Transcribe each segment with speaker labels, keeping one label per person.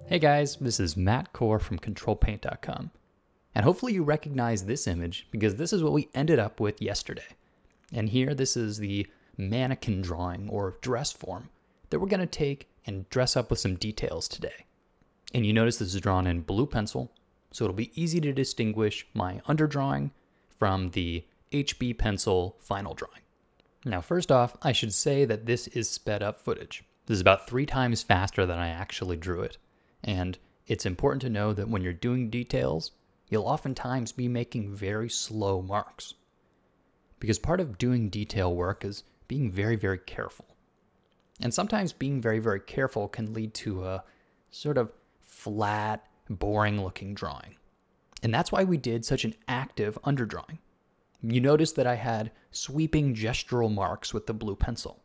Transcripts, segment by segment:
Speaker 1: Hey guys, this is Matt Core from CtrlPaint.com. And hopefully you recognize this image because this is what we ended up with yesterday. And here, this is the mannequin drawing or dress form that we're going to take and dress up with some details today. And you notice this is drawn in blue pencil, so it'll be easy to distinguish my underdrawing from the HB pencil final drawing. Now, first off, I should say that this is sped up footage. This is about 3 times faster than I actually drew it. And it's important to know that when you're doing details, you'll oftentimes be making very slow marks. Because part of doing detail work is being very, very careful. And sometimes being very, very careful can lead to a sort of flat, boring looking drawing. And that's why we did such an active underdrawing. You notice that I had sweeping gestural marks with the blue pencil.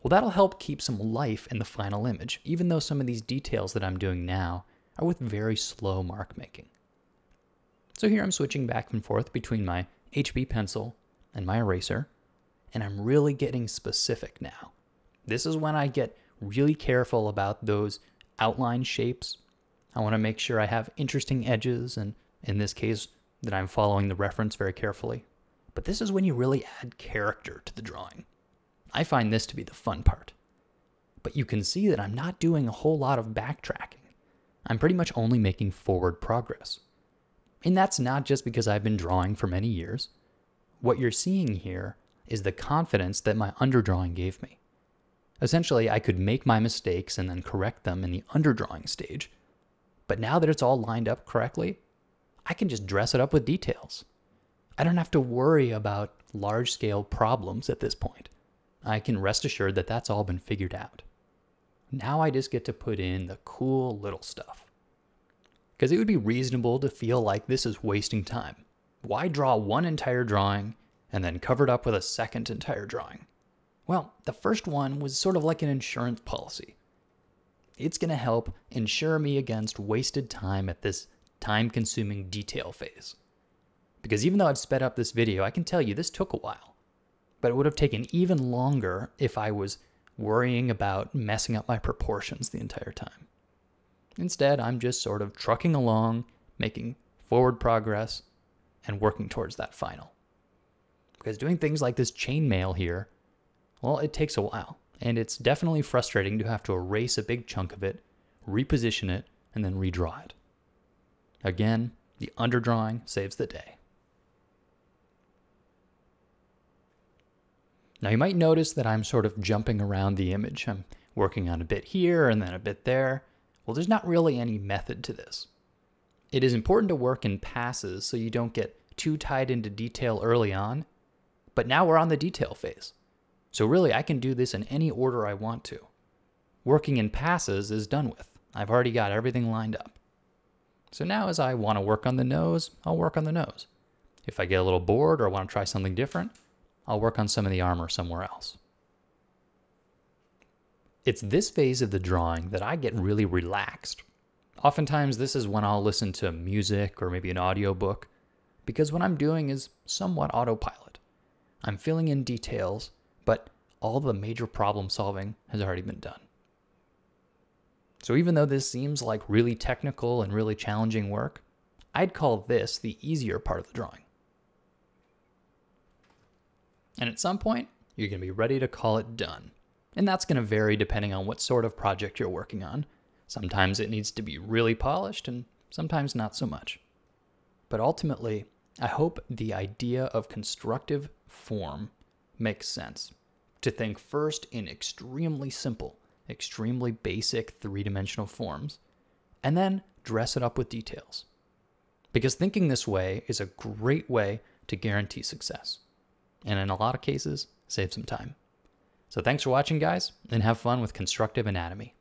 Speaker 1: Well, that'll help keep some life in the final image, even though some of these details that I'm doing now are with very slow mark making. So here I'm switching back and forth between my HB pencil and my eraser, and I'm really getting specific now. This is when I get really careful about those outline shapes. I want to make sure I have interesting edges, and in this case, that I'm following the reference very carefully. But this is when you really add character to the drawing. I find this to be the fun part. But you can see that I'm not doing a whole lot of backtracking. I'm pretty much only making forward progress. And that's not just because I've been drawing for many years. What you're seeing here is the confidence that my underdrawing gave me. Essentially, I could make my mistakes and then correct them in the underdrawing stage. But now that it's all lined up correctly, I can just dress it up with details. I don't have to worry about large-scale problems at this point. I can rest assured that that's all been figured out. Now I just get to put in the cool little stuff. Because it would be reasonable to feel like this is wasting time. Why draw one entire drawing and then cover it up with a second entire drawing? Well, the first one was sort of like an insurance policy. It's going to help insure me against wasted time at this time-consuming detail phase. Because even though I've sped up this video, I can tell you this took a while. But it would have taken even longer if I was worrying about messing up my proportions the entire time. Instead, I'm just sort of trucking along, making forward progress, and working towards that final. Because doing things like this chainmail here, well, it takes a while. And it's definitely frustrating to have to erase a big chunk of it, reposition it, and then redraw it. Again, the underdrawing saves the day. Now you might notice that I'm sort of jumping around the image. I'm working on a bit here and then a bit there. Well, there's not really any method to this. It is important to work in passes so you don't get too tied into detail early on, but now we're on the detail phase. So really I can do this in any order I want to. Working in passes is done with. I've already got everything lined up. So now as I want to work on the nose, I'll work on the nose. If I get a little bored or I want to try something different, I'll work on some of the armor somewhere else. It's this phase of the drawing that I get really relaxed. Oftentimes this is when I'll listen to music or maybe an audiobook, because what I'm doing is somewhat autopilot. I'm filling in details, but all the major problem solving has already been done. So even though this seems like really technical and really challenging work, I'd call this the easier part of the drawing. And at some point, you're going to be ready to call it done. And that's going to vary depending on what sort of project you're working on. Sometimes it needs to be really polished and sometimes not so much. But ultimately, I hope the idea of constructive form makes sense. To think first in extremely simple, extremely basic 3-dimensional forms, and then dress it up with details. Because thinking this way is a great way to guarantee success. And in a lot of cases, save some time. So thanks for watching, guys, and have fun with constructive anatomy.